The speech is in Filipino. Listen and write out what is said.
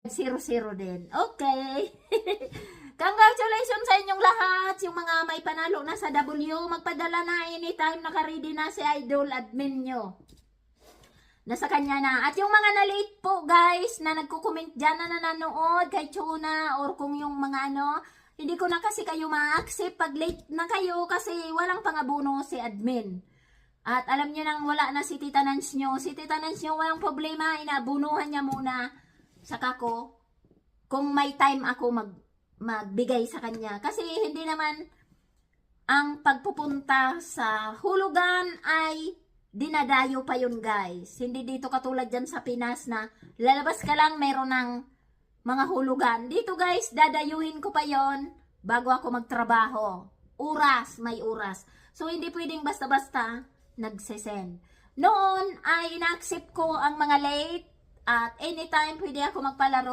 0-0 din. Okay. Congratulations sa inyong lahat. Yung mga may panalo na sa W, magpadala na anytime naka-ready na si Idol admin nyo. Nasa kanya na. At yung mga na-late po guys, na nagko-comment dyan na nanonood kay Chona or kung yung mga ano, hindi ko na kasi kayo ma-accept pag late na kayo kasi walang pangabuno si admin. At alam nyo nang wala na si Tita Nance nyo. Si Tita Nance nyo walang problema, inabunuhan niya muna. Saka ko, kung may time ako magbigay sa kanya. Kasi hindi naman ang pagpupunta sa hulugan ay dinadayo pa yun guys. Hindi dito katulad dyan sa Pinas na lalabas ka lang meron ng mga hulugan. Dito guys, dadayuhin ko pa yon bago ako magtrabaho. Oras, may oras. So hindi pwedeng basta-basta nagsesend. Noon ay ina-accept ko ang mga late at anytime pwede ako magpalaro.